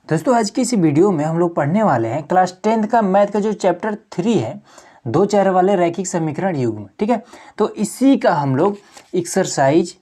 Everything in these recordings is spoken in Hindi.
दोस्तों आज की इस वीडियो में हम लोग पढ़ने वाले हैं क्लास 10th का मैथ का जो चैप्टर 3 है, दो चेहरे वाले रैखिक समीकरण युग्म। ठीक है, तो इसी का हम लोग एक्सरसाइज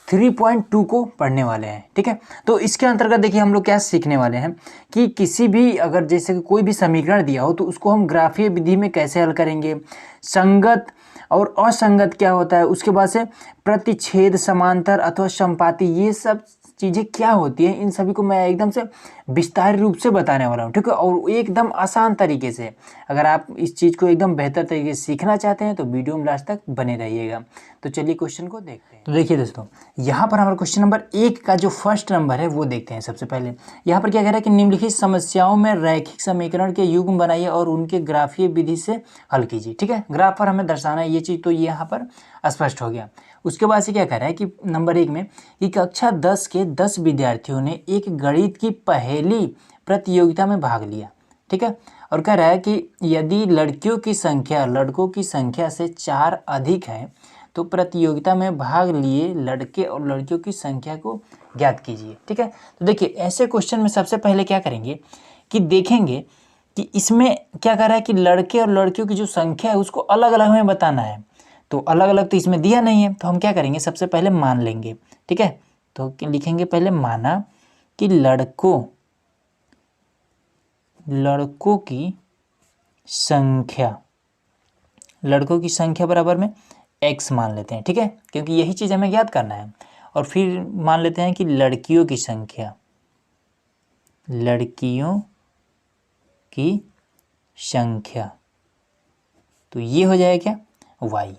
3.2 को पढ़ने वाले हैं। ठीक है, तो इसके अंतर्गत देखिए हम लोग क्या सीखने वाले हैं कि किसी भी अगर जैसे कि कोई भी समीकरण दिया हो तो उसको हम ग्राफीय विधि में कैसे हल करेंगे, संगत और असंगत क्या होता है, उसके बाद से प्रतिच्छेद, समांतर अथवा समपाती, ये सब चीज़ें क्या होती हैं, इन सभी को मैं एकदम से विस्तार रूप से बताने वाला हूँ। ठीक है, और एकदम आसान तरीके से। अगर आप इस चीज़ को एकदम बेहतर तरीके से सीखना चाहते हैं तो वीडियो में लास्ट तक बने रहिएगा। तो चलिए क्वेश्चन को देखते हैं। तो देखिए दोस्तों, यहाँ पर हमारा क्वेश्चन नंबर 1 का जो फर्स्ट नंबर है वो देखते हैं। सबसे पहले यहाँ पर क्या कह रहा है कि निम्नलिखित समस्याओं में रैखिक समीकरण के युग्म बनाइए और उनके ग्राफीय विधि से हल कीजिए। ठीक है, ग्राफ पर हमें दर्शाना है ये चीज़, तो ये यहाँ पर स्पष्ट हो गया। उसके बाद से क्या कह रहा है कि नंबर 1 में कि कक्षा 10 के 10 विद्यार्थियों ने एक गणित की पहेली प्रतियोगिता में भाग लिया। ठीक है, और कह रहा है कि यदि लड़कियों की संख्या लड़कों की संख्या से 4 अधिक है तो प्रतियोगिता में भाग लिए लड़के और लड़कियों की संख्या को ज्ञात कीजिए। ठीक है, तो देखिए ऐसे क्वेश्चन में सबसे पहले क्या करेंगे कि देखेंगे कि इसमें क्या कर रहा है कि लड़के और लड़कियों की जो संख्या है उसको अलग अलग हमें बताना है। तो अलग अलग तो इसमें दिया नहीं है, तो हम क्या करेंगे, सबसे पहले मान लेंगे। ठीक है, तो लिखेंगे पहले माना कि लड़कों की संख्या बराबर में x मान लेते हैं। ठीक है, क्योंकि यही चीज़ हमें याद करना है। और फिर मान लेते हैं कि लड़कियों की संख्या, तो ये हो जाएगा क्या, y।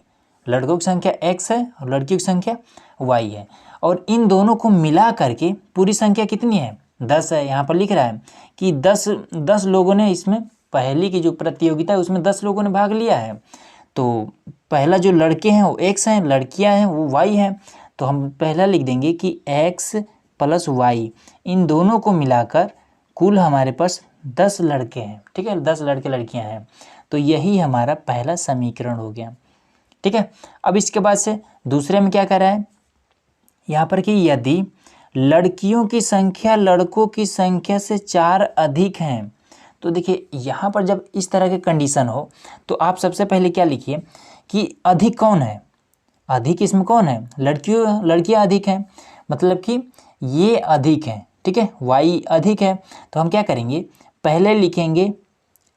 लड़कों की संख्या x है और लड़कियों की संख्या y है, और इन दोनों को मिला करके पूरी संख्या कितनी है, 10 है। यहाँ पर लिख रहा है कि 10 लोगों ने इसमें पहली की जो प्रतियोगिता है उसमें 10 लोगों ने भाग लिया है। तो पहला जो लड़के हैं वो x हैं, लड़कियां हैं वो y हैं। तो हम पहला लिख देंगे कि x प्लस y, इन दोनों को मिलाकर कुल हमारे पास 10 लड़के हैं। ठीक है, 10 लड़के लड़कियां हैं। तो यही हमारा पहला समीकरण हो गया। ठीक है, अब इसके बाद से दूसरे में क्या कर रहा है यहाँ पर कि यदि लड़कियों की संख्या लड़कों की संख्या से 4 अधिक हैं, तो देखिए यहाँ पर जब इस तरह के कंडीशन हो तो आप सबसे पहले क्या लिखिए कि अधिक कौन है, अधिक इसमें कौन है, लड़कियाँ अधिक हैं, मतलब कि ये अधिक हैं। ठीक है, y अधिक है। तो हम क्या करेंगे, पहले लिखेंगे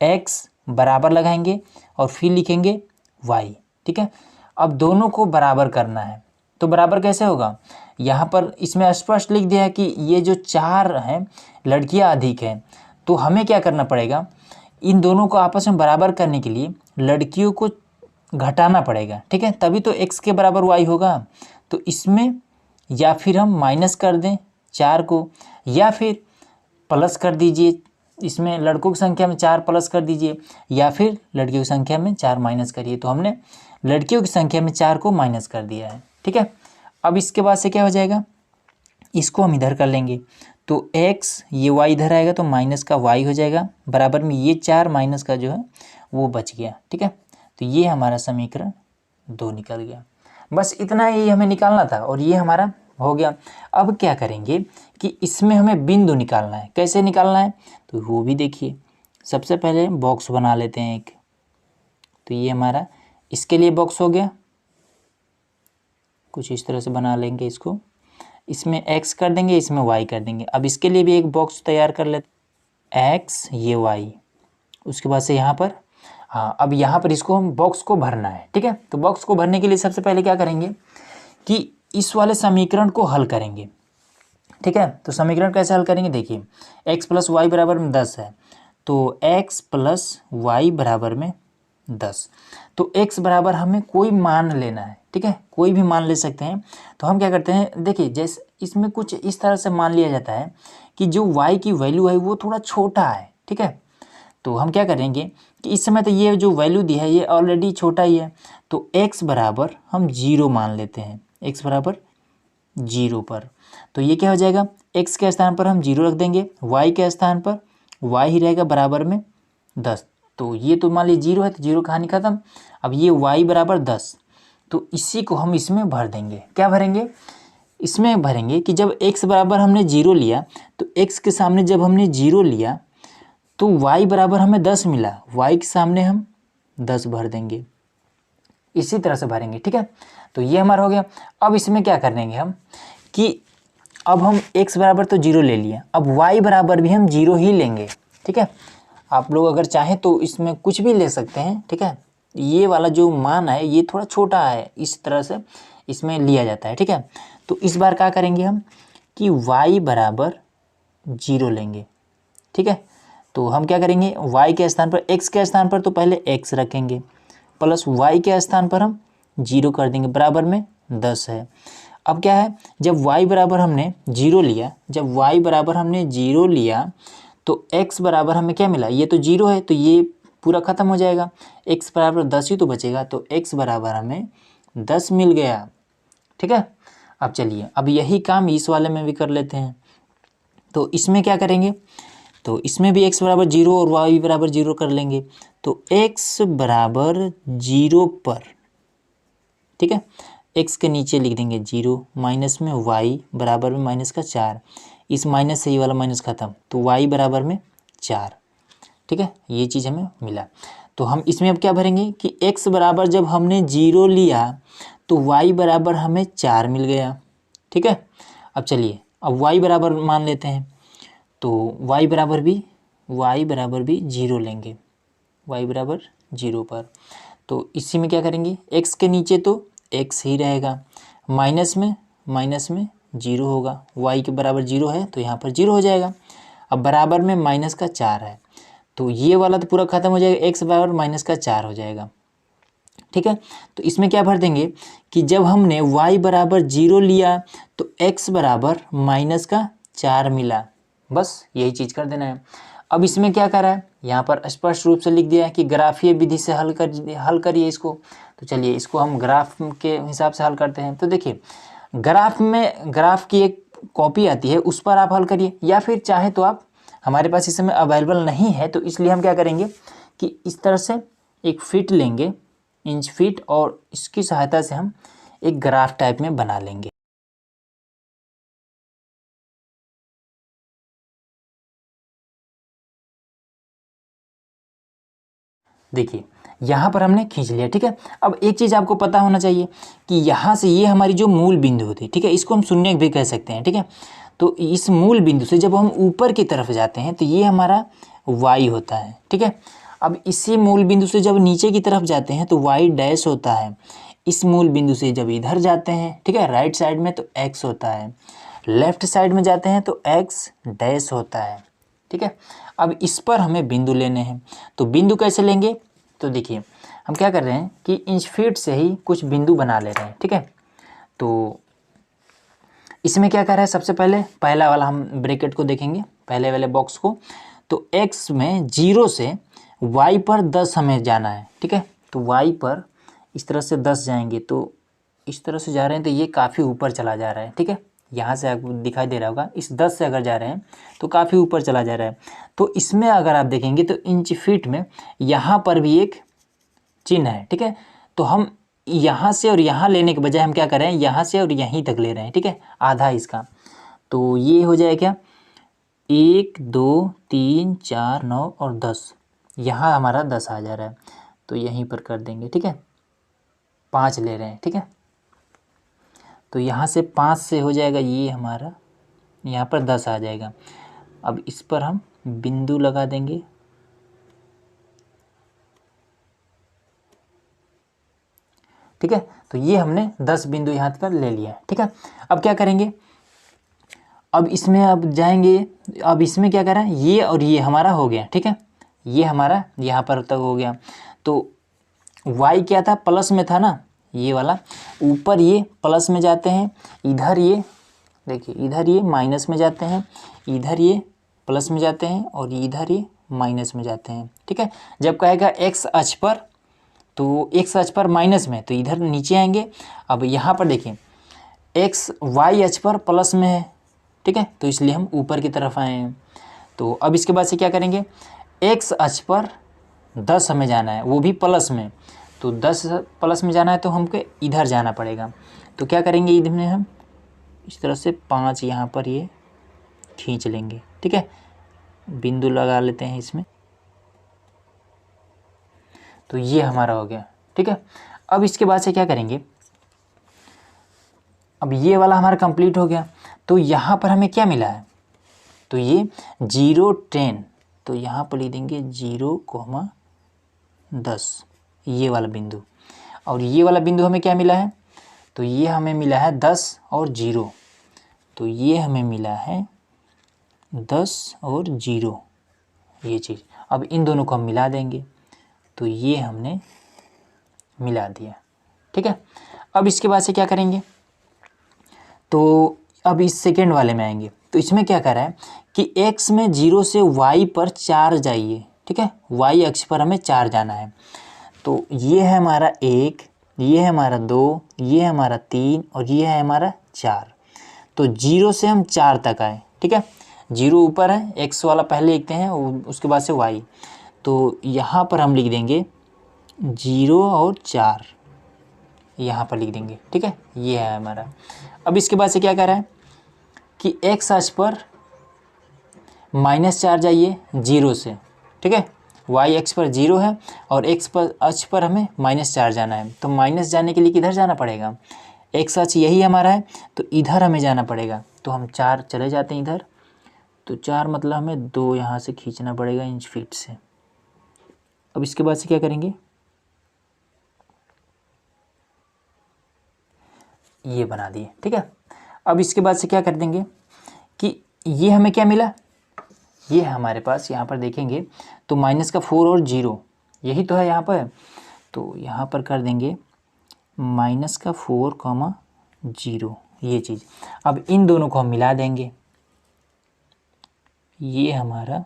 x बराबर लगाएंगे और फिर लिखेंगे y। ठीक है, अब दोनों को बराबर करना है, तो बराबर कैसे होगा, यहाँ पर इसमें स्पष्ट लिख दिया है कि ये जो 4 हैं लड़कियाँ अधिक हैं, तो हमें क्या करना पड़ेगा, इन दोनों को आपस में बराबर करने के लिए लड़कियों को घटाना पड़ेगा। ठीक है, तभी तो x के बराबर y होगा। तो इसमें या फिर हम माइनस कर दें 4 को, या फिर प्लस कर दीजिए, इसमें लड़कों की संख्या में 4 प्लस कर दीजिए, या फिर लड़कियों की संख्या में 4 माइनस करिए। तो हमने लड़कियों की संख्या में 4 को माइनस कर दिया है। ठीक है, अब इसके बाद से क्या हो जाएगा, इसको हम इधर कर लेंगे, तो x ये y इधर आएगा तो माइनस का y हो जाएगा, बराबर में ये 4 माइनस का जो है वो बच गया। ठीक है, तो ये हमारा समीकरण 2 निकल गया। बस इतना ही हमें निकालना था और ये हमारा हो गया। अब क्या करेंगे कि इसमें हमें बिंदु निकालना है। कैसे निकालना है तो वो भी देखिए। सबसे पहले बॉक्स बना लेते हैं एक, तो ये हमारा इसके लिए बॉक्स हो गया, कुछ इस तरह से बना लेंगे इसको, इसमें x कर देंगे, इसमें y कर देंगे। अब इसके लिए भी एक बॉक्स तैयार कर लेते, x ये y, उसके बाद से यहाँ पर हाँ, अब यहाँ पर इसको हम बॉक्स को भरना है। ठीक है, तो बॉक्स को भरने के लिए सबसे पहले क्या करेंगे कि इस वाले समीकरण को हल करेंगे। ठीक है, तो समीकरण कैसे हल करेंगे, देखिए x प्लस वाई बराबर में 10 है, तो x प्लस वाई बराबर में 10, तो x बराबर हमें कोई मान लेना है। ठीक है, कोई भी मान ले सकते हैं। तो हम क्या करते हैं, देखिए जैसे इसमें कुछ इस तरह से मान लिया जाता है कि जो y की वैल्यू है वो थोड़ा छोटा है। ठीक है, तो हम क्या करेंगे कि इस समय तो ये जो वैल्यू दी है ये ऑलरेडी छोटा ही है, तो x बराबर हम 0 मान लेते हैं, x बराबर 0 पर। तो ये क्या हो जाएगा, x के स्थान पर हम 0 रख देंगे, y के स्थान पर y ही रहेगा बराबर में 10। तो ये तो मान लीजिए 0 है, तो 0 कहानी खत्म। अब ये y बराबर 10, तो इसी को हम इसमें भर देंगे। क्या भरेंगे, इसमें भरेंगे कि जब x बराबर हमने 0 लिया तो x के सामने जब हमने 0 लिया तो y बराबर हमें 10 मिला, y के सामने हम 10 भर देंगे, इसी तरह से भरेंगे। ठीक है, तो ये हमारा हो गया। अब इसमें क्या करेंगे हम कि अब हम x बराबर तो 0 ले लिया, अब y बराबर भी हम 0 ही लेंगे। ठीक है, आप लोग अगर चाहें तो इसमें कुछ भी ले सकते हैं। ठीक है, ये वाला जो मान है ये थोड़ा छोटा है, इस तरह से इसमें लिया जाता है। ठीक है, तो इस बार क्या करेंगे हम कि y बराबर 0 लेंगे। ठीक है, तो हम क्या करेंगे y के स्थान पर, x के स्थान पर तो पहले x रखेंगे प्लस y के स्थान पर हम 0 कर देंगे, बराबर में 10 है। अब क्या है, जब y बराबर हमने 0 लिया, जब y बराबर हमने 0 लिया तो x बराबर हमें क्या मिला, ये तो 0 है तो ये पूरा ख़त्म हो जाएगा, x बराबर 10 ही तो बचेगा, तो x बराबर हमें 10 मिल गया। ठीक है, अब चलिए अब यही काम इस वाले में भी कर लेते हैं। तो इसमें क्या करेंगे, तो इसमें भी x बराबर 0 और y बराबर 0 कर लेंगे। तो x बराबर 0 पर, ठीक है, x के नीचे लिख देंगे 0, माइनस में y बराबर में माइनस का 4, इस माइनस से ये वाला माइनस खत्म, तो y बराबर में 4। ठीक है, ये चीज़ हमें मिला। तो हम इसमें अब क्या भरेंगे कि x बराबर जब हमने 0 लिया तो y बराबर हमें 4 मिल गया। ठीक है, अब चलिए अब y बराबर मान लेते हैं, तो y बराबर भी 0 लेंगे, y बराबर 0 पर। तो इसी में क्या करेंगे, x के नीचे तो x ही रहेगा, माइनस में 0 होगा, y के बराबर 0 है तो यहाँ पर 0 हो जाएगा। अब बराबर में माइनस का 4 है तो ये वाला तो पूरा ख़त्म हो जाएगा, x बराबर माइनस का 4 हो जाएगा। ठीक है, तो इसमें क्या भर देंगे कि जब हमने y बराबर 0 लिया तो x बराबर माइनस का 4 मिला, बस यही चीज़ कर देना है। अब इसमें क्या करा है, यहाँ पर स्पष्ट रूप से लिख दिया है कि ग्राफीय विधि से हल करिए इसको। तो चलिए इसको हम ग्राफ के हिसाब से हल करते हैं। तो देखिए ग्राफ की एक कॉपी आती है, उस पर आप हल करिए, या फिर चाहे तो आप, हमारे पास इस समय अवेलेबल नहीं है तो इसलिए हम क्या करेंगे कि इस तरह से एक फीट लेंगे, इंच फीट, और इसकी सहायता से हम एक ग्राफ टाइप में बना लेंगे। देखिए यहाँ पर हमने खींच लिया। ठीक है, अब एक चीज़ आपको पता होना चाहिए कि यहाँ से ये हमारी जो मूल बिंदु होती है, ठीक है, इसको हम शून्य भी कह सकते हैं। ठीक है, तो इस मूल बिंदु से जब हम ऊपर की तरफ जाते हैं तो ये हमारा y होता है। ठीक है, अब इसी मूल बिंदु से जब नीचे की तरफ जाते हैं तो y डैश होता है, इस मूल बिंदु से जब इधर जाते हैं, ठीक है, राइट साइड में, तो x होता है, लेफ्ट साइड में जाते हैं तो x डैश होता है। ठीक है, अब इस पर हमें बिंदु लेने हैं, तो बिंदु कैसे लेंगे, तो देखिए हम क्या कर रहे हैं कि इंच फीट से ही कुछ बिंदु बना ले रहे हैं। ठीक है, तो इसमें क्या कर रहा है, सबसे पहले पहला वाला हम ब्रैकेट को देखेंगे, पहले वाले बॉक्स को। तो x में 0 से y पर 10 हमें जाना है। ठीक है, तो y पर इस तरह से 10 जाएंगे, तो इस तरह से जा रहे हैं तो ये काफ़ी ऊपर चला जा रहा है। ठीक है, यहाँ से आपको दिखाई दे रहा होगा, इस 10 से अगर जा रहे हैं तो काफ़ी ऊपर चला जा रहा है। तो इसमें अगर आप देखेंगे तो इंच फीट में यहाँ पर भी एक चिन्ह है। ठीक है, तो हम यहाँ से और यहाँ लेने के बजाय हम क्या कर रहे हैं, यहाँ से और यहीं तक ले रहे हैं। ठीक है, आधा इसका, तो ये हो जाए क्या, 1 2 3 4 9 और 10, यहाँ हमारा 10 आ जा रहा है तो यहीं पर कर देंगे। ठीक है, 5 ले रहे हैं। ठीक है, तो यहाँ से 5 से हो जाएगा ये हमारा, यहाँ पर 10 आ जाएगा। अब इस पर हम बिंदु लगा देंगे। ठीक है, तो ये हमने 10 बिंदु यहाँ पर ले लिया है। ठीक है, अब क्या करेंगे, अब इसमें अब जाएंगे, अब इसमें क्या करें, ये और ये हमारा हो गया। ठीक है, ये हमारा यहाँ पर तक हो गया। तो y क्या था, प्लस में था ना, ये वाला ऊपर ये प्लस में जाते हैं, इधर ये देखिए, इधर ये माइनस में जाते हैं, इधर ये प्लस में जाते हैं, और इधर ये माइनस में जाते हैं। ठीक है, जब कहेगा x अक्ष पर, तो x अक्ष पर माइनस में, तो इधर नीचे आएंगे। अब यहाँ पर देखिए x y अक्ष पर प्लस में है। ठीक है, तो इसलिए हम ऊपर की तरफ आए हैं। तो अब इसके बाद से क्या करेंगे, x अक्ष पर 10 हमें जाना है, वो भी प्लस में, तो 10 प्लस में जाना है तो हमको इधर जाना पड़ेगा। तो क्या करेंगे, इधर में हम इस तरह से 5 यहाँ पर ये खींच लेंगे। ठीक है, बिंदु लगा लेते हैं इसमें। तो ये हमारा हो गया। ठीक है, अब इसके बाद से क्या करेंगे, अब ये वाला हमारा कंप्लीट हो गया। तो यहाँ पर हमें क्या मिला है, तो ये 0 10, तो यहाँ पर लिख देंगे 0,10 ये वाला बिंदु। और ये वाला बिंदु हमें क्या मिला है, तो ये हमें मिला है 10 और 0, तो ये हमें मिला है 10 और 0 ये चीज़। अब इन दोनों को हम मिला देंगे, तो ये हमने मिला दिया। ठीक है, अब इसके बाद से क्या करेंगे, तो अब इस सेकेंड वाले में आएंगे। तो इसमें क्या कर रहा है कि x में 0 से y पर 4 जाइए। ठीक है, y अक्ष पर हमें 4 जाना है। तो ये है हमारा 1, ये है हमारा 2, ये है हमारा 3 और ये है हमारा 4। तो 0 से हम 4 तक आए। ठीक है, 0 ऊपर है, x वाला पहले लिखते हैं, उसके बाद से y। तो यहाँ पर हम लिख देंगे 0 और 4 यहाँ पर लिख देंगे। ठीक है, ये है हमारा। अब इसके बाद से क्या कर रहा है कि x अक्ष पर -4 जाइए 0 से। ठीक है, y अक्ष पर 0 है और x पर अक्ष पर हमें -4 जाना है। तो माइनस जाने के लिए किधर जाना पड़ेगा, x अक्ष यही हमारा है, तो इधर हमें जाना पड़ेगा। तो हम 4 चले जाते हैं इधर, तो 4 मतलब हमें 2 यहाँ से खींचना पड़ेगा इंच फीट से। अब इसके बाद से क्या करेंगे, ये बना दिए। ठीक है, अब इसके बाद से क्या कर देंगे कि ये हमें क्या मिला, ये है हमारे पास, यहाँ पर देखेंगे तो -4 और 0 यही तो है यहाँ पर। तो यहाँ पर कर देंगे -4, 0 ये चीज़। अब इन दोनों को हम मिला देंगे, ये हमारा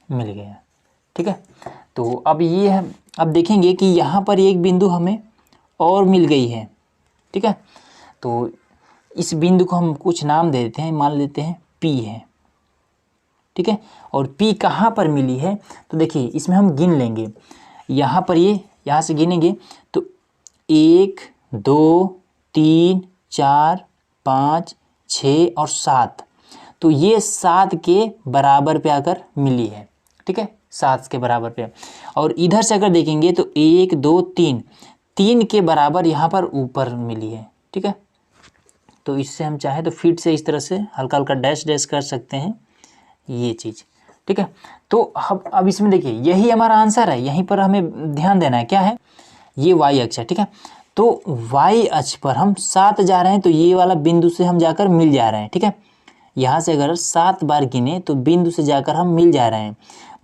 मिल गया। ठीक है, तो अब ये है, अब देखेंगे कि यहाँ पर एक बिंदु हमें और मिल गई है। ठीक है, तो इस बिंदु को हम कुछ नाम दे देते हैं, मान लेते हैं P है। ठीक है, और P कहाँ पर मिली है, तो देखिए इसमें हम गिन लेंगे। यहाँ पर ये यहाँ से गिनेंगे तो 1 2 3 4 5 6 और 7, तो ये 7 के बराबर पे आकर मिली है। ठीक है, 7 के बराबर पे। और इधर से अगर देखेंगे तो 1 2 3 के बराबर यहाँ पर ऊपर मिली है। ठीक है, तो इससे हम चाहे तो फीट से इस तरह से हल्का हल्का डैश डैश कर सकते हैं ये चीज़। ठीक है, तो अब इसमें देखिए यही हमारा आंसर है, यहीं पर हमें ध्यान देना है। क्या है, ये y अक्ष है। ठीक है, तो y अक्ष पर हम 7 जा रहे हैं, तो ये वाला बिंदु से हम जाकर मिल जा रहे हैं। ठीक है, यहाँ से अगर 7 बार गिने तो बिंदु से जाकर हम मिल जा रहे हैं,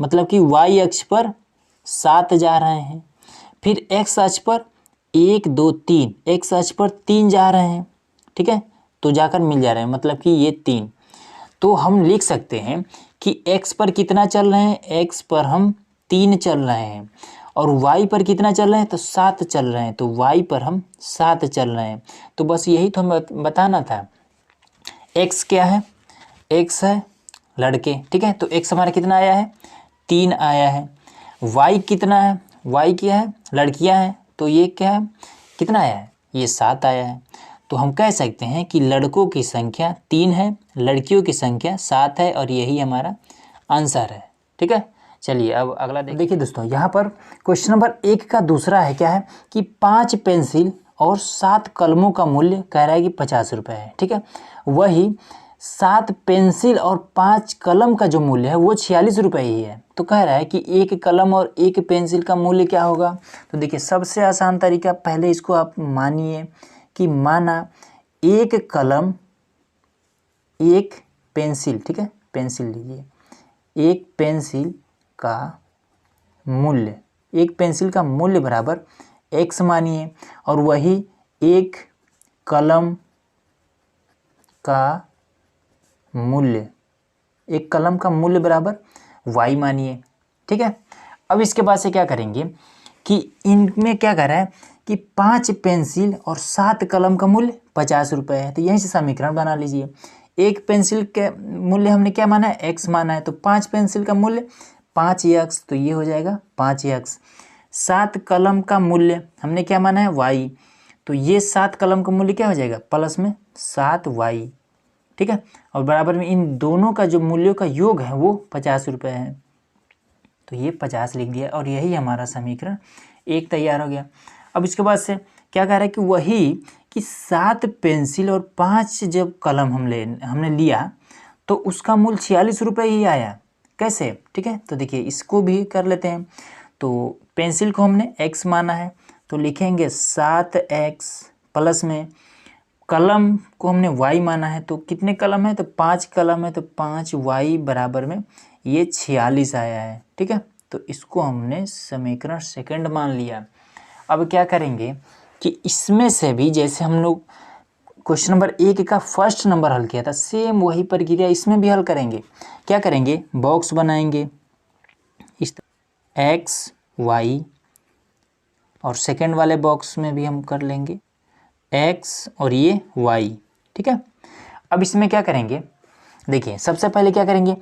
मतलब कि y अक्ष पर 7 जा रहे हैं। फिर x अक्ष पर 1 2 3, x अक्ष पर 3 जा रहे हैं। ठीक है, तो जाकर मिल जा रहे हैं, मतलब कि ये 3। तो हम लिख सकते हैं कि x पर कितना चल रहे हैं, x पर हम 3 चल रहे हैं, और y पर कितना चल रहे हैं, तो 7 चल रहे हैं, तो y पर हम 7 चल रहे हैं। तो बस यही तो हमें बताना था। x क्या है, x है लड़के। ठीक है, तो x हमारा कितना आया है, 3 आया है। y कितना है, y क्या है, लड़कियां हैं, तो ये क्या है, कितना आया है, ये 7 आया है। तो हम कह सकते हैं कि लड़कों की संख्या 3 है, लड़कियों की संख्या 7 है, और यही हमारा आंसर है। ठीक है, चलिए अब अगला देखिए दोस्तों, यहाँ पर क्वेश्चन नंबर 1 का दूसरा है, क्या है कि 5 पेंसिल और 7 कलमों का मूल्य कह रहा है कि 50 रुपये है। ठीक है, वही 7 पेंसिल और 5 कलम का जो मूल्य है वो 46 रुपये ही है। तो कह रहा है कि 1 कलम और 1 पेंसिल का मूल्य क्या होगा। तो देखिए सबसे आसान तरीका, पहले इसको आप मानिए कि माना 1 कलम 1 पेंसिल। ठीक है, पेंसिल लीजिए, 1 पेंसिल का मूल्य, 1 पेंसिल का मूल्य बराबर x मानिए, और वही 1 कलम का मूल्य, 1 कलम का मूल्य बराबर y मानिए। ठीक है, अब इसके बाद से क्या करेंगे कि इनमें क्या कर रहा है कि 5 पेंसिल और 7 कलम का मूल्य 50 रुपये है। तो यहीं से समीकरण बना लीजिए। 1 पेंसिल के मूल्य हमने क्या माना है, x माना है, तो 5 पेंसिल का मूल्य 5x, तो ये हो जाएगा 5x। 7 कलम का मूल्य हमने क्या माना है y, तो ये 7 कलम का मूल्य क्या हो जाएगा प्लस में 7y, ठीक है। और बराबर में इन दोनों का जो मूल्यों का योग है वो 50 रुपये है, तो ये 50 लिख दिया और यही हमारा समीकरण 1 तैयार हो गया। अब इसके बाद से क्या कह रहा है कि वही कि 7 पेंसिल और 5 जब कलम हमने लिया तो उसका मूल्य 46 रुपये ही आया, कैसे, ठीक है। तो देखिए इसको भी कर लेते हैं। तो पेंसिल को हमने x माना है तो लिखेंगे 7x प्लस में कलम को हमने y माना है, तो कितने कलम है, तो 5 कलम है, तो 5y बराबर में ये 46 आया है, ठीक है। तो इसको हमने समीकरण सेकंड मान लिया। अब क्या करेंगे कि इसमें से भी जैसे हम लोग क्वेश्चन नंबर 1 का फर्स्ट नंबर हल किया था, सेम वही प्रक्रिया इसमें भी हल करेंगे। क्या करेंगे, बॉक्स बनाएंगे इस x y, और सेकंड वाले बॉक्स में भी हम कर लेंगे x और ये y, ठीक है। अब इसमें क्या करेंगे, देखिए सबसे पहले क्या करेंगे,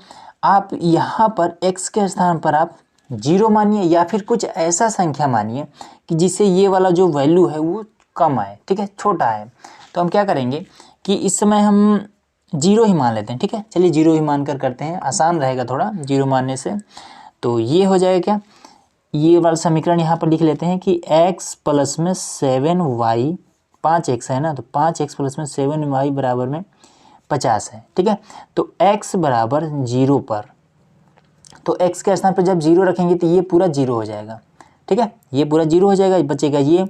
आप यहाँ पर x के स्थान पर आप 0 मानिए या फिर कुछ ऐसा संख्या मानिए कि जिससे ये वाला जो वैल्यू है वो कम आए, ठीक है, छोटा है। तो हम क्या करेंगे कि इस समय हम 0 ही मान लेते हैं, ठीक है। चलिए 0 ही मान कर करते हैं, आसान रहेगा थोड़ा 0 मानने से। तो ये हो जाएगा क्या, ये वाला समीकरण यहाँ पर लिख लेते हैं कि x प्लस में 7y, 5x है ना, तो 5x प्लस में 7y बराबर में 50 है, ठीक है। तो x बराबर 0 पर, तो x के स्थान पर जब 0 रखेंगे तो ये पूरा 0 हो जाएगा, ठीक है, ये पूरा 0 हो जाएगा, बचेगा ये,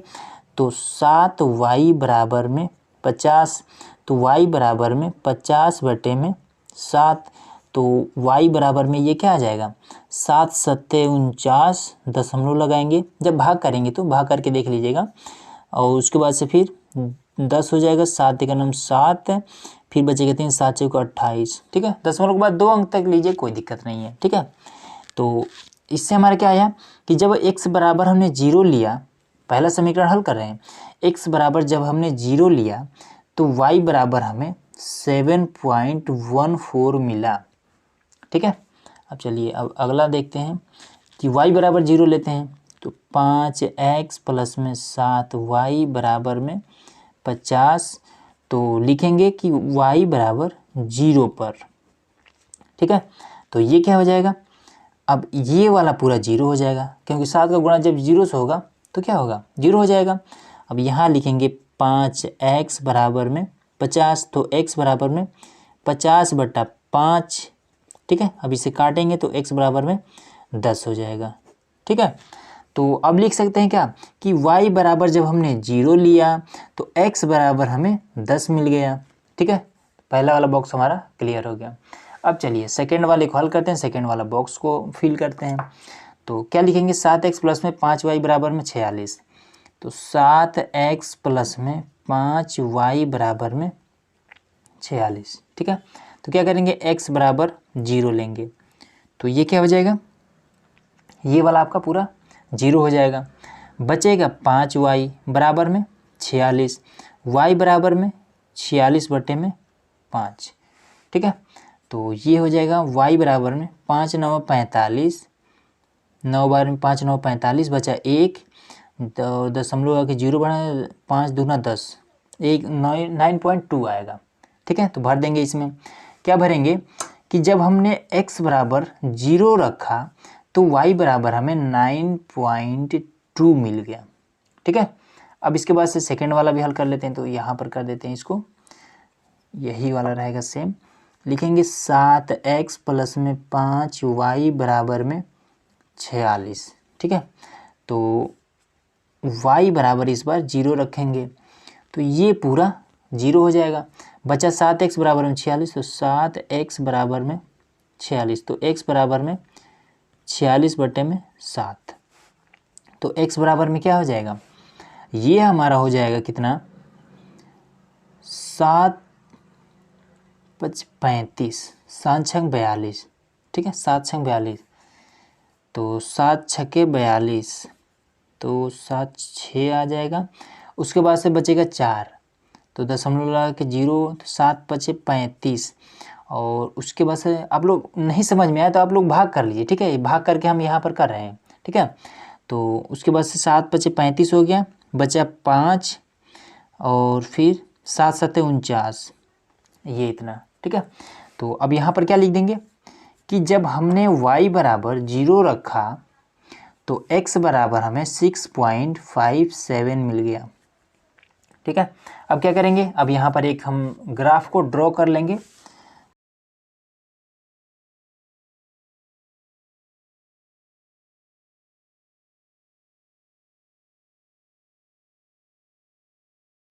तो 7y बराबर में 50, तो y बराबर में 50 बटे में 7, तो y बराबर में ये क्या आ जाएगा 7 सत्ते 49, दशमलव लगाएंगे, जब भाग करेंगे तो भाग करके देख लीजिएगा, और उसके बाद से फिर 10 हो जाएगा, 7 का नाम 7, फिर बचेगा 3, 7 चौक 28, ठीक है। दशमलव के बाद 2 अंक तक लीजिए, कोई दिक्कत नहीं है, ठीक है। तो इससे हमारा क्या आया कि जब x बराबर हमने 0 लिया, पहला समीकरण हल कर रहे हैं, x बराबर जब हमने 0 लिया तो y बराबर हमें 7.14 मिला, ठीक है। अब चलिए अब अगला देखते हैं कि y बराबर 0 लेते हैं, तो 5x प्लस में 7y बराबर में 50, तो लिखेंगे कि y बराबर 0 पर, ठीक है। तो ये क्या हो जाएगा, अब ये वाला पूरा 0 हो जाएगा, क्योंकि 7 का गुणा जब 0 से होगा तो क्या होगा 0 हो जाएगा। अब यहाँ लिखेंगे 5x बराबर में 50, तो x बराबर में 50 बटा 5, ठीक है। अब इसे काटेंगे तो x बराबर में 10 हो जाएगा, ठीक है। तो अब लिख सकते हैं क्या कि y बराबर जब हमने 0 लिया तो x बराबर हमें 10 मिल गया, ठीक है। पहला वाला बॉक्स हमारा क्लियर हो गया। अब चलिए सेकेंड वाले को हल करते हैं, सेकेंड वाला बॉक्स को फिल करते हैं। तो क्या लिखेंगे, 7x प्लस में 5y बराबर में 46, तो 7x प्लस में 5y बराबर में 46, ठीक है। तो क्या करेंगे, x बराबर 0 लेंगे, तो ये क्या हो जाएगा, ये वाला आपका पूरा 0 हो जाएगा, बचेगा 5y बराबर में 46, y बराबर में 46 बटे में 5, ठीक है। तो ये हो जाएगा y बराबर में 5 9 45, 9 बार में 5 9 45, बचा 1, तो दशमलव आके 0 बना, 5 दूना 10, 9.2 आएगा, ठीक है। तो भर देंगे, इसमें क्या भरेंगे कि जब हमने x बराबर 0 रखा तो y बराबर हमें 9.2 मिल गया, ठीक है। अब इसके बाद से सेकेंड वाला भी हल कर लेते हैं, तो यहाँ पर कर देते हैं इसको, यही वाला रहेगा सेम, लिखेंगे 7x प्लस में 5y बराबर में 46, ठीक है। तो y बराबर इस बार 0 रखेंगे तो ये पूरा 0 हो जाएगा, बचा 7x बराबर में 46, तो 7x बराबर में 46, तो x बराबर में 46 बटे में 7, तो x बराबर में क्या हो जाएगा, ये हमारा हो जाएगा कितना 7 5 35, 7 छंग 42, ठीक है, 7 छंग 42, तो 7 छक्के 42, तो 7 6 आ जाएगा, उसके बाद से बचेगा 4, तो दशमलव लगा के 0, तो 7 5 35, और उसके बाद से आप लोग नहीं समझ में आया तो आप लोग भाग कर लीजिए, ठीक है, भाग करके हम यहाँ पर कर रहे हैं, ठीक है। तो उसके बाद से 7 × 5 = 35 हो गया, बचा 5 और फिर 7 × 7 = 49, ये इतना। ठीक है, तो अब यहाँ पर क्या लिख देंगे कि जब हमने y बराबर 0 रखा तो x बराबर हमें 6.57 मिल गया। ठीक है, अब क्या करेंगे, अब यहाँ पर एक हम ग्राफ को ड्रॉ कर लेंगे।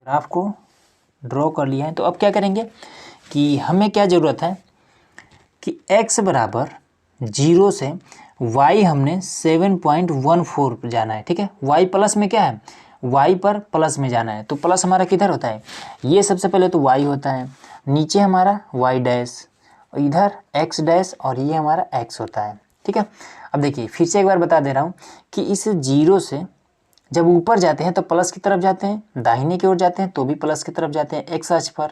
ग्राफ को ड्रॉ कर लिया है, तो अब क्या करेंगे कि हमें क्या ज़रूरत है कि x बराबर 0 से y हमने 7.14 पर जाना है। ठीक है, y प्लस में क्या है, y पर प्लस में जाना है, तो प्लस हमारा किधर होता है, ये सबसे पहले तो y होता है, नीचे हमारा y डैश, इधर x डैश और ये हमारा x होता है। ठीक है, अब देखिए फिर से एक बार बता दे रहा हूँ कि इस 0 से जब ऊपर जाते हैं तो प्लस की तरफ जाते हैं, दाहिने की ओर जाते हैं तो भी प्लस की तरफ जाते हैं x अक्ष पर,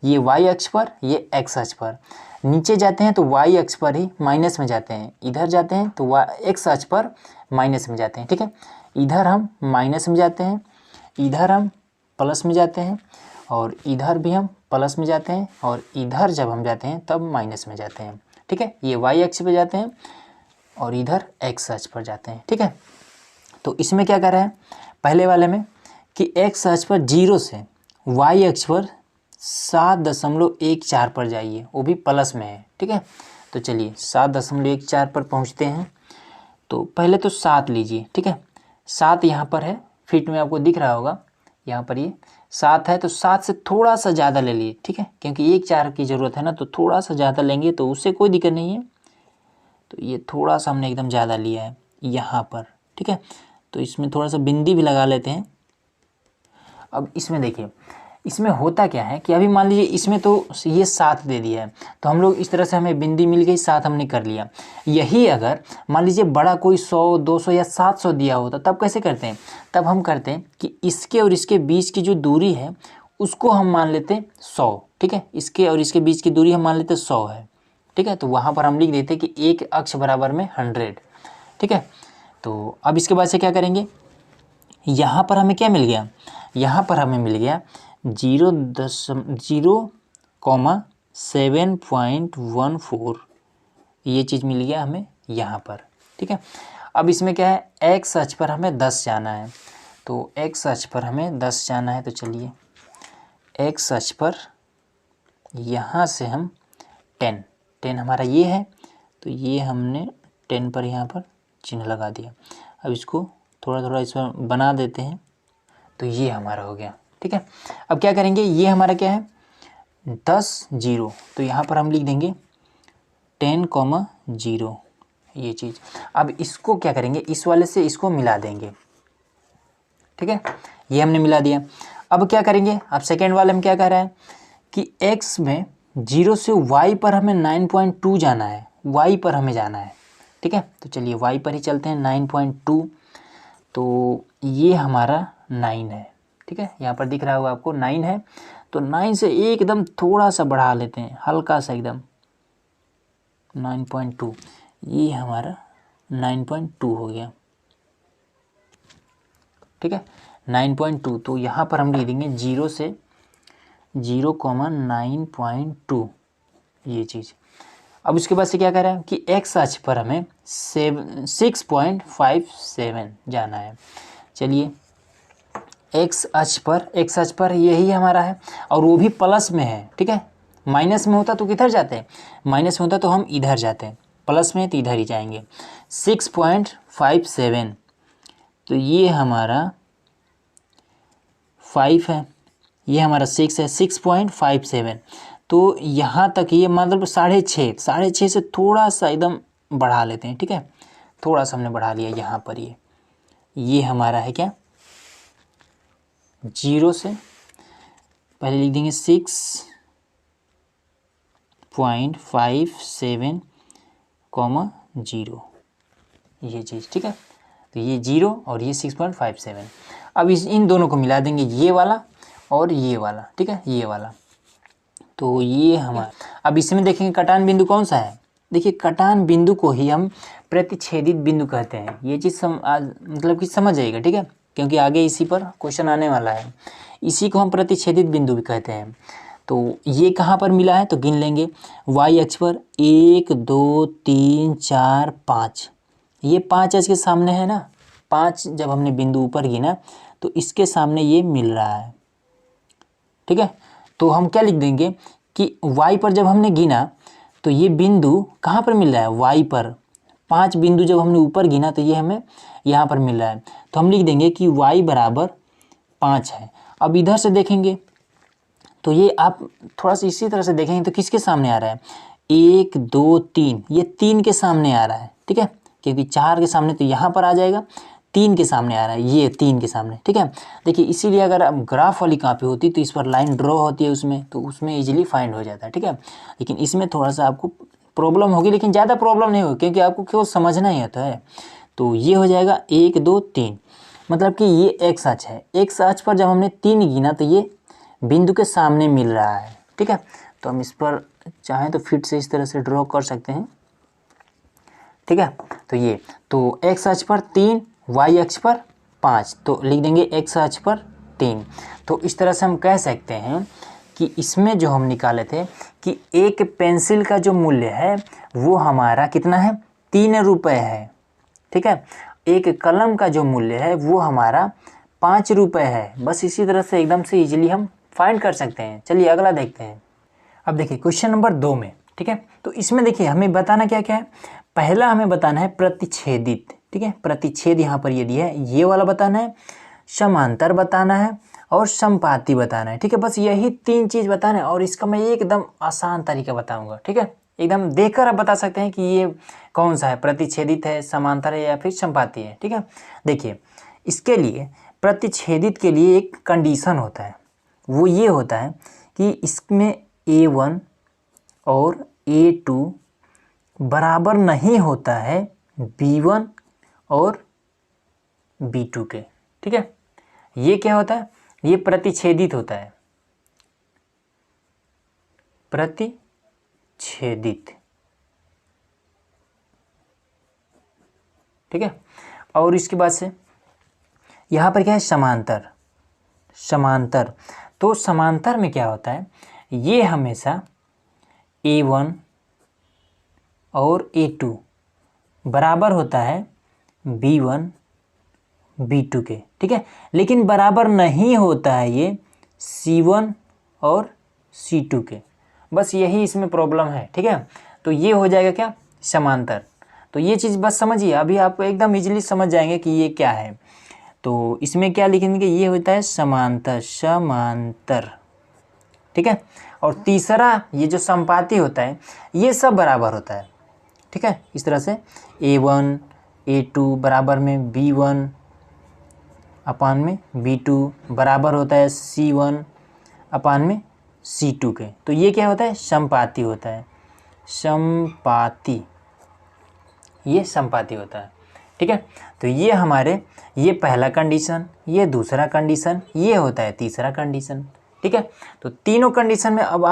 ये y अक्ष पर, ये x अक्ष पर। नीचे जाते हैं तो y अक्ष पर ही माइनस में जाते हैं, इधर जाते हैं तो x अक्ष पर माइनस में जाते हैं। ठीक है, इधर हम माइनस में जाते हैं, इधर हम प्लस में जाते हैं और इधर भी हम प्लस में जाते हैं और इधर जब हम जाते हैं तब माइनस में जाते हैं। ठीक है, ये y अक्ष पर जाते हैं और इधर x अक्ष पर जाते हैं। ठीक है, तो इसमें क्या कर रहे हैं पहले वाले में कि x अक्ष पर 0 से y अक्ष पर 7.14 पर जाइए, वो भी प्लस में है। ठीक है, तो चलिए 7.14 पर पहुंचते हैं। तो पहले तो 7 लीजिए। ठीक है, 7 यहाँ पर है, फीट में आपको दिख रहा होगा, यहाँ पर ये 7 है, तो 7 से थोड़ा सा ज़्यादा ले लिए। ठीक है, क्योंकि 1 4 की ज़रूरत है ना, तो थोड़ा सा ज़्यादा लेंगे तो उससे कोई दिक्कत नहीं है। तो ये थोड़ा सा हमने एकदम ज़्यादा लिया है यहाँ पर। ठीक है, तो इसमें थोड़ा सा बिंदी भी लगा लेते हैं। अब इसमें देखिए, इसमें होता क्या है कि अभी मान लीजिए इसमें तो ये 7 दे दिया है, तो हम लोग इस तरह से हमें बिंदी मिल गई, 7 हमने कर लिया। यही अगर मान लीजिए बड़ा कोई 100 200 या 700 दिया होता तब कैसे करते हैं, तब हम करते हैं कि इसके और इसके बीच की जो दूरी है उसको हम मान लेते 100। ठीक है, इसके और इसके बीच की दूरी हम मान लेते 100 है। ठीक है, तो वहाँ पर हम लिख देते कि एक अक्ष बराबर में 100। ठीक है, तो अब इसके बाद से क्या करेंगे, यहाँ पर हमें क्या मिल गया, यहाँ पर हमें मिल गया 0.714 ये चीज़ मिल गया हमें यहाँ पर। ठीक है, अब इसमें क्या है, x अक्ष पर हमें 10 जाना है, तो x अक्ष पर हमें 10 जाना है। तो चलिए x अक्ष पर यहाँ से हम 10 हमारा ये है, तो ये हमने 10 पर यहाँ पर चिन्ह लगा दिया। अब इसको थोड़ा थोड़ा इसमें बना देते हैं, तो ये हमारा हो गया। ठीक है, अब क्या करेंगे, ये हमारा क्या है 10 0, तो यहाँ पर हम लिख देंगे 10,0 ये चीज़। अब इसको क्या करेंगे, इस वाले से इसको मिला देंगे। ठीक है, ये हमने मिला दिया। अब क्या करेंगे, अब सेकेंड वाले में क्या कह रहा है कि x में 0 से y पर हमें 9.2 जाना है, y पर हमें जाना है। ठीक है, तो चलिए y पर ही चलते हैं, 9.2, तो ये हमारा 9 है। ठीक है, यहाँ पर दिख रहा होगा आपको 9 है, तो 9 से एकदम थोड़ा सा बढ़ा लेते हैं, हल्का सा एकदम 9.2, ये हमारा 9.2 हो गया। ठीक है, 9.2, तो यहाँ पर हम लिख देंगे 0 से 0,9.2 ये चीज़। अब उसके बाद से क्या कर रहा है कि x अक्ष पर हमें 6.57 जाना है। चलिए x अक्ष पर यही हमारा है और वो भी प्लस में है। ठीक है, माइनस में होता तो किधर जाते हैं, माइनस में होता तो हम इधर जाते हैं, प्लस में तो इधर ही जाएंगे। 6.57, तो ये हमारा 5 है, ये हमारा 6 है, 6.57, तो यहाँ तक ये मतलब 6.5 से थोड़ा सा एकदम बढ़ा लेते हैं। ठीक है, थोड़ा सा हमने बढ़ा लिया यहाँ पर, ये हमारा है क्या 0 से पहले लिख देंगे 6.57, 0 ये चीज़। ठीक है, तो ये 0 और ये 6.57। अब इन दोनों को मिला देंगे, ये वाला और ये वाला। ठीक है, ये वाला, तो ये हमारा। अब इसमें देखेंगे कटान बिंदु कौन सा है, देखिए कटान बिंदु को ही हम प्रतिच्छेदित बिंदु कहते हैं। ये चीज़ मतलब कि समझ जाइएगा, ठीक है, क्योंकि आगे इसी पर क्वेश्चन आने वाला है। इसी को हम प्रतिच्छेदित बिंदु भी कहते हैं। तो ये कहाँ पर मिला है तो गिन लेंगे। वाई अक्ष पर 1 2 3 4 5, ये 5 अक्ष के सामने है ना। 5 जब हमने बिंदु ऊपर गिना तो इसके सामने ये मिल रहा है, ठीक है। तो हम क्या लिख देंगे कि y पर जब हमने गिना तो ये बिंदु कहाँ पर मिल रहा है, y पर। 5 बिंदु जब हमने ऊपर गिना तो ये हमें यहाँ पर मिल रहा है। तो हम लिख देंगे कि y बराबर 5 है। अब इधर से देखेंगे तो ये आप थोड़ा सा इसी तरह से देखेंगे तो किसके सामने आ रहा है, 1 2 3, ये 3 के सामने आ रहा है, ठीक है, क्योंकि 4 के सामने तो यहाँ पर आ जाएगा, 3 के सामने आ रहा है, ये 3 के सामने, ठीक है। देखिए इसीलिए अगर आप ग्राफ वाली कॉपी होती तो इस पर लाइन ड्रॉ होती है उसमें, तो उसमें इजीली फाइंड हो जाता है, ठीक है। लेकिन इसमें थोड़ा सा आपको प्रॉब्लम होगी, लेकिन ज़्यादा प्रॉब्लम नहीं होगी क्योंकि आपको केवल समझना ही आता है। तो ये हो जाएगा 1 2 3, मतलब कि ये एक्स अक्ष है। एक्स अक्ष पर जब हमने 3 गिना तो ये बिंदु के सामने मिल रहा है, ठीक है। तो हम इस पर चाहें तो फिर से इस तरह से ड्रॉ कर सकते हैं, ठीक है। तो ये तो एक्स अक्ष पर 3, वाई अक्ष पर 5, तो लिख देंगे एक्स अक्ष पर 3। तो इस तरह से हम कह सकते हैं कि इसमें जो हम निकाले थे कि एक पेंसिल का जो मूल्य है वो हमारा कितना है, 3 रुपये है, ठीक है। एक कलम का जो मूल्य है वो हमारा 5 रुपये है। बस इसी तरह से एकदम से इजीली हम फाइंड कर सकते हैं। चलिए अगला देखते हैं। अब देखिए क्वेश्चन नंबर 2 में, ठीक है, तो इसमें देखिए हमें बताना क्या क्या है। पहला हमें बताना है प्रतिच्छेदित, ठीक है, प्रतिच्छेद यहाँ पर ये दिया है, ये वाला बताना है, समांतर बताना है और समपाती बताना है, ठीक है। बस यही 3 चीज़ बताना है और इसका मैं एकदम आसान तरीका बताऊंगा, ठीक है। एकदम देखकर आप बता सकते हैं कि ये कौन सा है, प्रतिच्छेदित है, समांतर है या फिर समपाती है, ठीक है। देखिए इसके लिए प्रतिच्छेदित के लिए एक कंडीशन होता है, वो ये होता है कि इसमें A1 और A2 बराबर नहीं होता है B1 और B2 के, ठीक है। ये क्या होता है, ये प्रतिच्छेदित होता है, प्रतिच्छेदित, ठीक है। और इसके बाद से यहाँ पर क्या है, समांतर। समांतर, तो समांतर में क्या होता है, ये हमेशा A1 और A2 बराबर होता है B1 B2 के, ठीक है। लेकिन बराबर नहीं होता है ये C1 और C2 के। बस यही इसमें प्रॉब्लम है, ठीक है। तो ये हो जाएगा क्या, समांतर। तो ये चीज़ बस समझिए, अभी आपको एकदम इजीली समझ जाएंगे कि ये क्या है। तो इसमें क्या लिखेंगे, ये होता है समांतर, समांतर, ठीक है। और तीसरा ये जो समपाती होता है ये सब बराबर होता है, ठीक है। इस तरह से A1 A2 बराबर में B1 अपान में B2 बराबर होता है C1 अपान में C2 के। तो ये क्या होता है, समपाती होता है, समपाती, ये समपाती होता है, ठीक है। तो ये हमारे, ये पहला कंडीशन, ये दूसरा कंडीशन, ये होता है तीसरा कंडीशन, ठीक है। तो तीनों कंडीशन में अब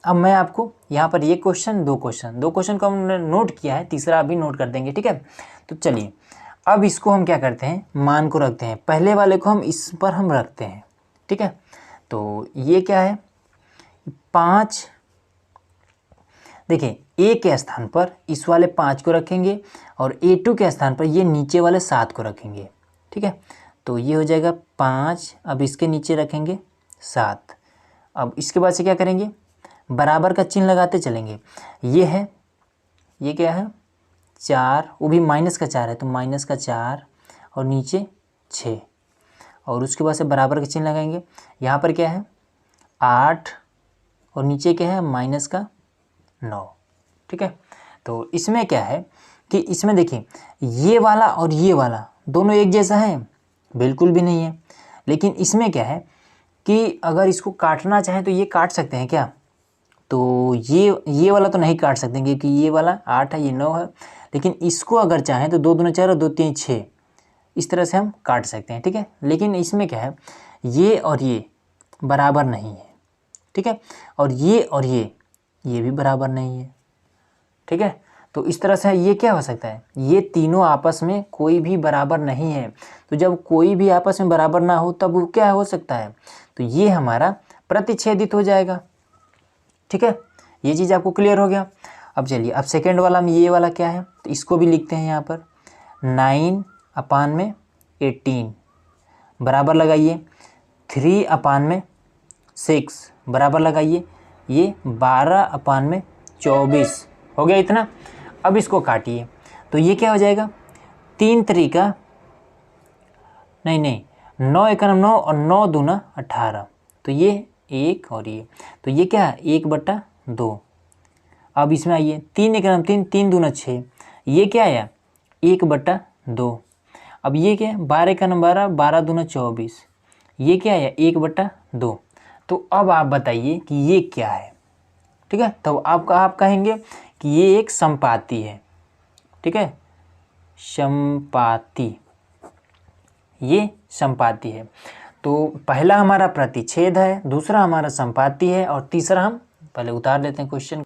मैं आपको यहाँ पर ये दो क्वेश्चन को हमने नोट किया है, तीसरा अभी नोट कर देंगे, ठीक है। तो चलिए अब इसको हम क्या करते हैं, मान को रखते हैं, पहले वाले को हम इस पर हम रखते हैं, ठीक है। तो ये क्या है, 5, देखिए A के स्थान पर इस वाले 5 को रखेंगे और A2 के स्थान पर ये नीचे वाले 7 को रखेंगे, ठीक है। तो ये हो जाएगा 5, अब इसके नीचे रखेंगे 7। अब इसके बाद से क्या करेंगे, बराबर का चिन्ह लगाते चलेंगे। ये है, ये क्या है, 4, वो भी माइनस का 4 है, तो माइनस का 4 और नीचे 6, और उसके बाद से बराबर का चिन्ह लगाएंगे। यहाँ पर क्या है, 8 और नीचे क्या है, माइनस का 9, ठीक है। तो इसमें क्या है कि इसमें देखिए ये वाला और ये वाला दोनों एक जैसा है, बिल्कुल भी नहीं है। लेकिन इसमें क्या है कि अगर इसको काटना चाहें तो ये काट सकते हैं क्या, तो ये वाला तो नहीं काट सकते क्योंकि ये वाला 8 है, ये 9 है। लेकिन इसको अगर चाहें तो 2 दूना 4 और 2 3 6, इस तरह से हम काट सकते हैं, ठीक है। लेकिन इसमें क्या है, ये और ये बराबर नहीं है, ठीक है, और ये भी बराबर नहीं है, ठीक है। तो इस तरह से ये क्या हो सकता है, ये तीनों आपस में कोई भी बराबर नहीं है। तो जब कोई भी आपस में बराबर ना हो तब वो क्या हो सकता है, तो ये हमारा प्रतिच्छेदित हो जाएगा। ठीक है, ये चीज़ आपको क्लियर हो गया। अब चलिए, अब सेकेंड वाला में ये वाला क्या है, तो इसको भी लिखते हैं यहाँ पर 9/18 बराबर लगाइए 3/6 बराबर लगाइए ये 12/24 हो गया इतना। अब इसको काटिए तो ये क्या हो जाएगा, 3 तरीका नहीं 9 एकम 9 और 9 दूना 18, तो ये 1 और ये, तो ये क्या है 1/2। अब इसमें आइए 3 एकम 3, 3 दूना 6, ये क्या आया 1/2। अब ये क्या है 12 एकम 12, 12 दूना 24, ये क्या आया 1/2। तो अब आप बताइए कि ये क्या है। ठीक है, तो आप कहेंगे कि ये एक संपाती है। ठीक है, संपाती, ये संपाती है। तो पहला हमारा प्रतिच्छेद है, दूसरा हमारा संपाती है और तीसरा हम पहले उतार लेते हैं क्वेश्चन।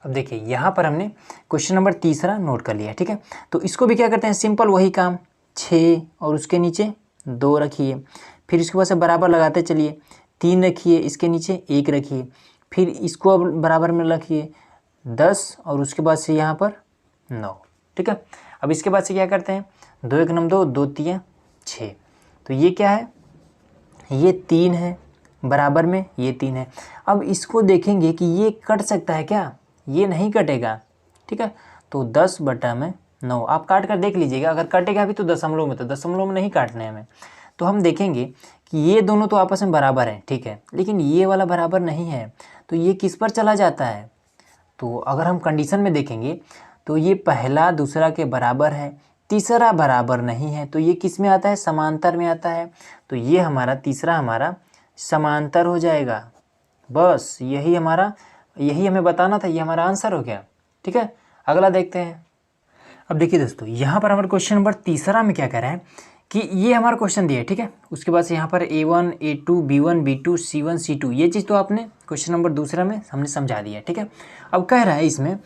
अब देखिए यहाँ पर हमने क्वेश्चन नंबर तीसरा नोट कर लिया। ठीक है, तो इसको भी क्या करते हैं, सिंपल वही काम, 6 और उसके नीचे 2 रखिए, फिर इसके बाद से बराबर लगाते चलिए, 3 रखिए, इसके नीचे 1 रखिए, फिर इसको अब बराबर में रखिए 10 और उसके बाद से यहाँ पर 9। ठीक है, अब इसके बाद से क्या करते हैं, 2 एकम 2, 2 तिया 6, तो ये क्या है, ये 3 है बराबर में, ये 3 है। अब इसको देखेंगे कि ये कट सकता है क्या, ये नहीं कटेगा। ठीक है, तो 10/9 आप काट कर देख लीजिएगा, अगर कटेगा भी तो दशमलव में, तो दशमलव में नहीं काटने हमें। तो हम देखेंगे कि ये दोनों तो आपस में बराबर हैं, ठीक है, लेकिन ये वाला बराबर नहीं है, तो ये किस पर चला जाता है। तो अगर हम कंडीशन में देखेंगे तो ये पहला दूसरा के बराबर है, तीसरा बराबर नहीं है, तो ये किस में आता है, समांतर में आता है। तो ये हमारा तीसरा हमारा समांतर हो जाएगा। बस यही हमें बताना था, ये हमारा आंसर हो गया। ठीक है, अगला देखते हैं। अब देखिए दोस्तों, यहाँ पर हमारा क्वेश्चन नंबर तीसरा में क्या कह रहा है कि ये हमारा क्वेश्चन दिया है। ठीक है, उसके बाद से यहाँ पर A1, A2, B1, B2, C1, C2, ये चीज़ तो आपने क्वेश्चन नंबर दूसरा में हमने समझा दिया। ठीक है, अब कह रहा है इसमें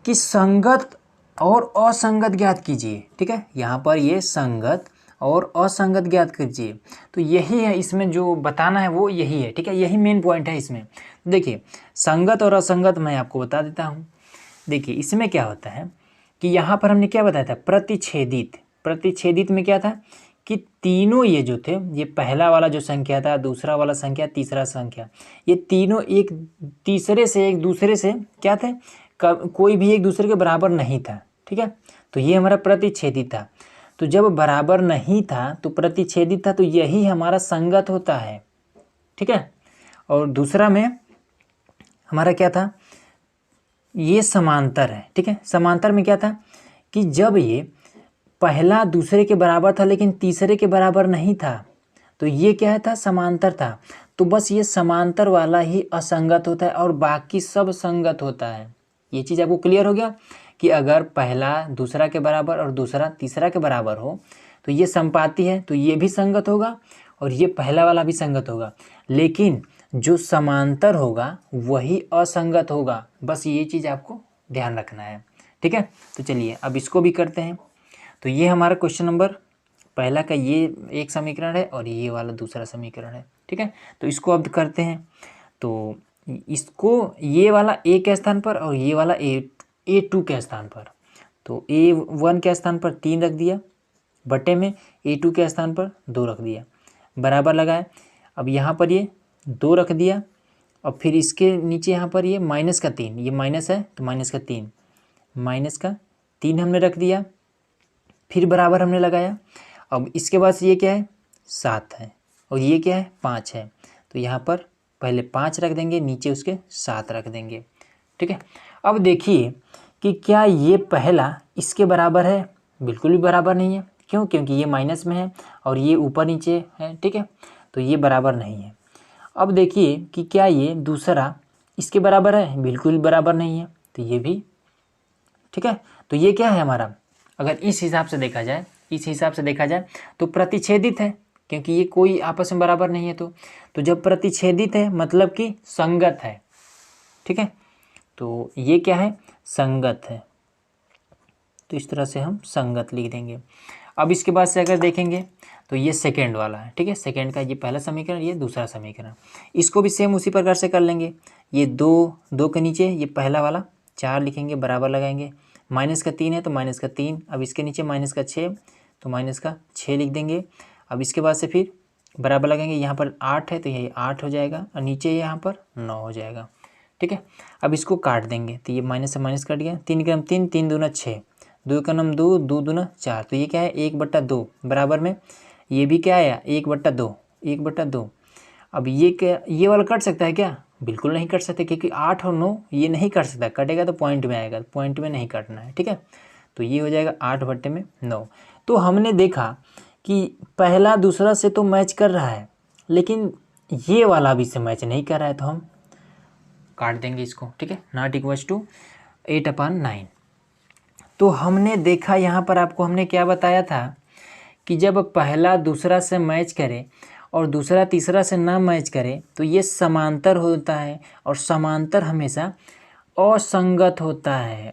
कि संगत और असंगत ज्ञात कीजिए। ठीक है, यहाँ पर ये संगत और असंगत ज्ञात कीजिए, तो यही है इसमें जो बताना है वो यही है। ठीक है, यही मेन पॉइंट है इसमें। देखिए संगत और असंगत मैं आपको बता देता हूँ। देखिए इसमें क्या होता है कि यहाँ पर हमने क्या बताया था, प्रतिच्छेदित में क्या था कि तीनों ये जो थे, ये पहला वाला जो संख्या था, दूसरा वाला संख्या, तीसरा संख्या, ये तीनों एक दूसरे से क्या थे, कोई भी एक दूसरे के बराबर नहीं था। ठीक है, तो ये हमारा प्रतिच्छेदित था। तो जब बराबर नहीं था तो प्रतिच्छेदित था, तो यही हमारा संगत होता है। ठीक है, और दूसरा में हमारा क्या था, ये समांतर है। ठीक है, समांतर में क्या था कि जब ये पहला दूसरे के बराबर था लेकिन तीसरे के बराबर नहीं था, तो ये क्या था, समांतर था। तो बस ये समांतर वाला ही असंगत होता है और बाकी सब संगत होता है। ये चीज़ आपको क्लियर हो गया कि अगर पहला दूसरा के बराबर और दूसरा तीसरा के बराबर हो तो ये संपाती है, तो ये भी संगत होगा और ये पहला वाला भी संगत होगा, लेकिन जो समांतर होगा वही असंगत होगा। बस ये चीज़ आपको ध्यान रखना है। ठीक है, तो चलिए अब इसको भी करते हैं। तो ये हमारा क्वेश्चन नंबर पहला का ये एक समीकरण है और ये वाला दूसरा समीकरण है। ठीक है, तो इसको अब करते हैं। तो इसको ये वाला A के स्थान पर और ये वाला A2 के स्थान पर, तो A1 के स्थान पर 3 रख दिया, बटे में A2 के स्थान पर 2 रख दिया, बराबर लगाए। अब यहाँ पर ये 2 रख दिया और फिर इसके नीचे यहाँ पर ये -3, ये माइनस है तो -3 हमने रख दिया, फिर बराबर हमने लगाया। अब इसके बाद से ये क्या है, 7 है और ये क्या है, 5 है, तो यहाँ पर पहले 5 रख देंगे, नीचे उसके 7 रख देंगे। ठीक है, अब देखिए कि क्या ये पहला इसके बराबर है, बिल्कुल भी बराबर नहीं है। क्यों, क्योंकि ये माइनस में है और ये ऊपर नीचे है। ठीक है, तो ये बराबर नहीं है। अब देखिए कि क्या ये दूसरा इसके बराबर है, बिल्कुल बराबर नहीं है, तो ये भी। ठीक है, तो ये क्या है हमारा, अगर इस हिसाब से देखा जाए तो प्रतिच्छेदित है, क्योंकि ये कोई आपस में बराबर नहीं है। तो जब प्रतिच्छेदित है मतलब कि संगत है। ठीक है, तो ये क्या है, संगत है। तो इस तरह से हम संगत लिख देंगे। अब इसके बाद से अगर देखेंगे तो ये सेकेंड वाला है, ठीक है, सेकेंड का ये पहला समीकरण, ये दूसरा समीकरण। इसको भी सेम उसी प्रकार से कर लेंगे। ये 2 के नीचे ये पहला वाला 4 लिखेंगे, बराबर लगाएंगे। माइनस का 3 है तो माइनस का 3, अब इसके नीचे माइनस का 6 तो माइनस का 6 लिख देंगे। अब इसके बाद से फिर बराबर लगाएंगे, यहाँ पर 8 है तो ये 8 हो जाएगा और नीचे यहाँ पर 9 हो जाएगा, ठीक है। अब इसको काट देंगे तो ये माइनस से माइनस कट गया, 3 का नाम 3, 3 दूना 6, 2 का नाम 2, 2 दूना 4, तो ये क्या है 1/2 बराबर में ये भी क्या आया 1/2, 1/2। अब ये क्या, ये वाला कट सकता है क्या? बिल्कुल नहीं कट सकते, क्योंकि 8 और 9 ये नहीं कट सकता, कटेगा तो पॉइंट में आएगा, पॉइंट में नहीं काटना है, ठीक है। तो ये हो जाएगा 8/9। तो हमने देखा कि पहला दूसरा से तो मैच कर रहा है, लेकिन ये वाला भी से मैच नहीं कर रहा है, तो हम काट देंगे इसको, ठीक है। Not equals to 8/9। तो हमने देखा यहाँ पर आपको हमने क्या बताया था कि जब पहला दूसरा से मैच करे और दूसरा तीसरा से ना मैच करे तो ये समांतर होता है, और समांतर हमेशा असंगत होता है,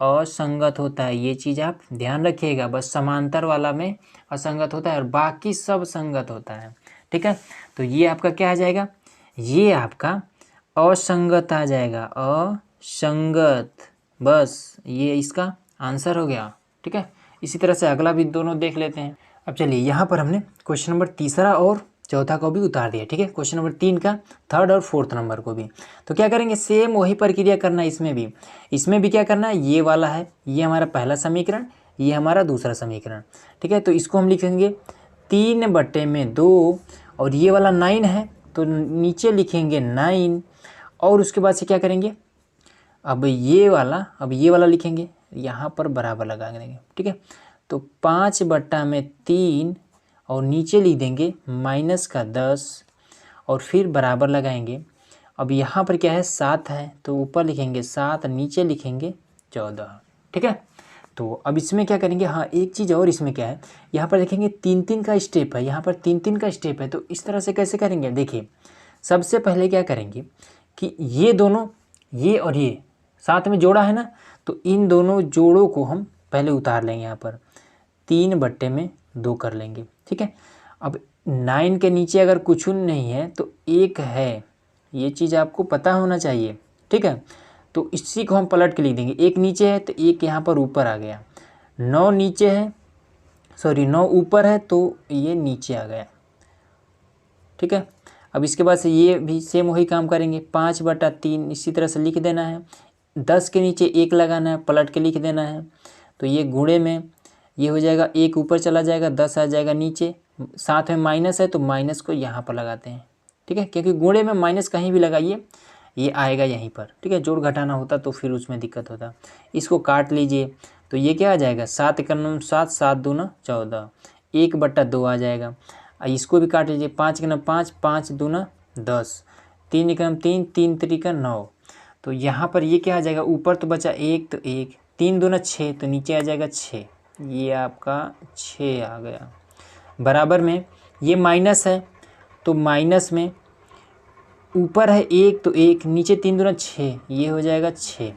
असंगत होता है। ये चीज़ आप ध्यान रखिएगा, बस समांतर वाला में असंगत होता है और बाकी सब संगत होता है, ठीक है। तो ये आपका क्या आ जाएगा, ये आपका असंगत आ जाएगा, असंगत, बस ये इसका आंसर हो गया, ठीक है। इसी तरह से अगला भी दोनों देख लेते हैं। अब चलिए यहाँ पर हमने क्वेश्चन नंबर तीसरा और चौथा को भी उतार दिया, ठीक है। क्वेश्चन नंबर 3 का थर्ड और फोर्थ नंबर को भी। तो क्या करेंगे, सेम वही प्रक्रिया करना है इसमें भी क्या करना है, ये वाला है, ये हमारा पहला समीकरण, ये हमारा दूसरा समीकरण, ठीक है। तो इसको हम लिखेंगे 3/2 और ये वाला 9 है तो नीचे लिखेंगे 9, और उसके बाद से क्या करेंगे, अब ये वाला लिखेंगे, यहाँ पर बराबर लगा देंगे, ठीक है। तो 5/3 और नीचे लिख देंगे -10 और फिर बराबर लगाएंगे। अब यहाँ पर क्या है 7 है तो ऊपर लिखेंगे 7, नीचे लिखेंगे 14, ठीक है। तो अब इसमें क्या करेंगे, हाँ एक चीज़ और इसमें क्या है, यहाँ पर देखेंगे 3-3 का स्टेप है, यहाँ पर 3-3 का स्टेप है। तो इस तरह से कैसे करेंगे, देखिए सबसे पहले क्या करेंगे कि ये दोनों, ये और ये साथ में जोड़ा है ना, तो इन दोनों जोड़ों को हम पहले उतार लेंगे, यहाँ पर 3/2 कर लेंगे, ठीक है। अब 9 के नीचे अगर कुछ नहीं है तो 1 है, ये चीज़ आपको पता होना चाहिए, ठीक है। तो इसी को हम पलट के लिख देंगे, 1 नीचे है तो 1 यहाँ पर ऊपर आ गया, 9 नीचे है, 9 ऊपर है तो ये नीचे आ गया, ठीक है। अब इसके बाद से ये भी सेम वही काम करेंगे, 5/3 इसी तरह से लिख देना है, 10 के नीचे 1 लगाना है, पलट के लिख देना है। तो ये गुणे में ये हो जाएगा, 1 ऊपर चला जाएगा, 10 आ जाएगा नीचे, साथ में माइनस है तो माइनस को यहाँ पर लगाते हैं, ठीक है, क्योंकि गुणे में माइनस कहीं भी लगाइए ये आएगा यहीं पर, ठीक है। जोड़ घटाना होता तो फिर उसमें दिक्कत होता। इसको काट लीजिए तो ये क्या आ जाएगा, 7 एकम 7, 7 दूना 14, 1/2 आ जाएगा। इसको भी काट लीजिए, 5 एकम 5, 5 दूना 10, 3 एकम 3, 3 त्रिका 9। तो यहाँ पर ये क्या आ जाएगा, ऊपर तो बचा 1 तो 1, 3 दूना 6 तो नीचे आ जाएगा 6, ये आपका 6 आ गया। बराबर में ये माइनस है तो माइनस में ऊपर है 1 तो 1, नीचे 3 दूना 6, ये हो जाएगा 6।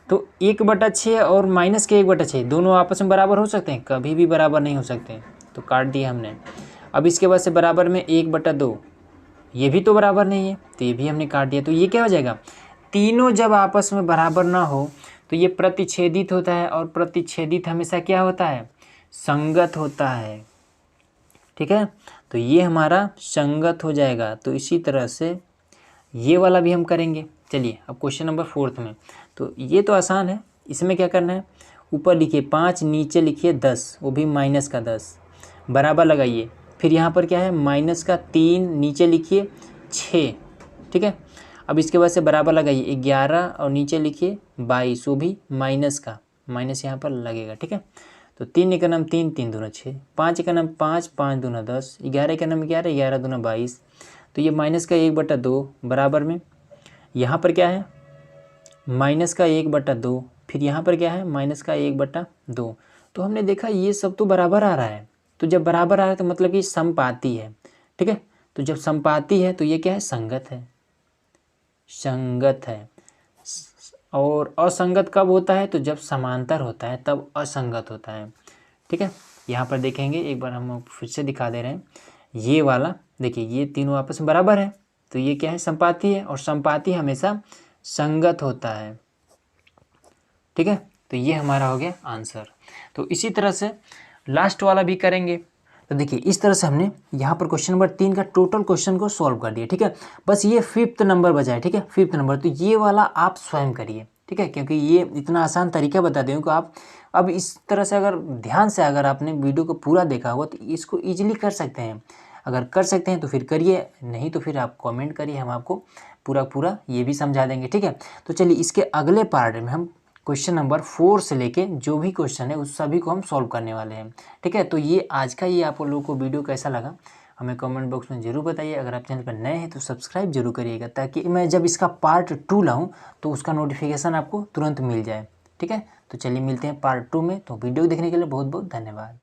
तो 1/6 और माइनस के 1/6 दोनों आपस में बराबर हो सकते हैं, कभी भी बराबर नहीं हो सकते, तो काट दिया हमने। अब इसके बाद से बराबर में 1/2, ये भी तो बराबर नहीं है तो ये भी हमने काट दिया। तो ये क्या हो जाएगा, तीनों जब आपस में बराबर ना हो तो ये प्रतिच्छेदित होता है, और प्रतिच्छेदित हमेशा क्या होता है, संगत होता है, ठीक है। तो ये हमारा संगत हो जाएगा। तो इसी तरह से ये वाला भी हम करेंगे। चलिए अब क्वेश्चन नंबर 4 में, तो ये तो आसान है, इसमें क्या करना है, ऊपर लिखिए 5, नीचे लिखिए 10, वो भी माइनस का 10, बराबर लगाइए। फिर यहाँ पर क्या है, माइनस का 3, नीचे लिखिए 6, ठीक है। अब इसके बाद से बराबर लगाइए 11 और नीचे लिखिए 22, वो भी माइनस का, माइनस यहाँ पर लगेगा, ठीक है। तो 3 का नाम 3, 3 दूना 6, 5 का नाम 5, 5 दूना 10, 11 का नाम 11, 11 दूना 22। तो ये माइनस का 1/2 बराबर में यहाँ पर क्या है, माइनस का 1/2, फिर यहाँ पर क्या है, माइनस का 1/2। तो हमने देखा ये सब तो बराबर आ रहा है, तो जब बराबर आ रहा है तो मतलब कि समपाती है, ठीक है। तो जब समपाती है तो ये क्या है, संगत है, संगत है। और असंगत कब होता है? तो जब समांतर होता है तब असंगत होता है। ठीक है, यहाँ पर देखेंगे, एक बार हम फिर से दिखा दे रहे हैं। ये वाला देखिए, ये तीनों आपस में बराबर है तो ये क्या है? संपाती है, और संपाती हमेशा संगत होता है। ठीक है, तो ये हमारा हो गया आंसर। तो इसी तरह से लास्ट वाला भी करेंगे। तो देखिए, इस तरह से हमने यहाँ पर क्वेश्चन नंबर 3 का टोटल क्वेश्चन को सॉल्व कर दिया। ठीक है, बस ये 5th नंबर बचा है। ठीक है, 5th नंबर, तो ये वाला आप स्वयं करिए। ठीक है, क्योंकि ये इतना आसान तरीका बता दूँ कि आप अब इस तरह से अगर ध्यान से अगर आपने वीडियो को पूरा देखा होगा तो इसको ईजिली कर सकते हैं। अगर कर सकते हैं तो फिर करिए, नहीं तो फिर आप कमेंट करिए, हम आपको पूरा पूरा ये भी समझा देंगे। ठीक है, तो चलिए इसके अगले पार्ट में हम क्वेश्चन नंबर 4 से लेके जो भी क्वेश्चन है उस सभी को हम सॉल्व करने वाले हैं। ठीक है, तो ये आज का ये आप लोगों को वीडियो कैसा लगा हमें कमेंट बॉक्स में ज़रूर बताइए। अगर आप चैनल पर नए हैं तो सब्सक्राइब जरूर करिएगा, ताकि मैं जब इसका पार्ट 2 लाऊं तो उसका नोटिफिकेशन आपको तुरंत मिल जाए। ठीक है, तो चलिए मिलते हैं पार्ट 2 में। तो वीडियो देखने के लिए बहुत बहुत धन्यवाद।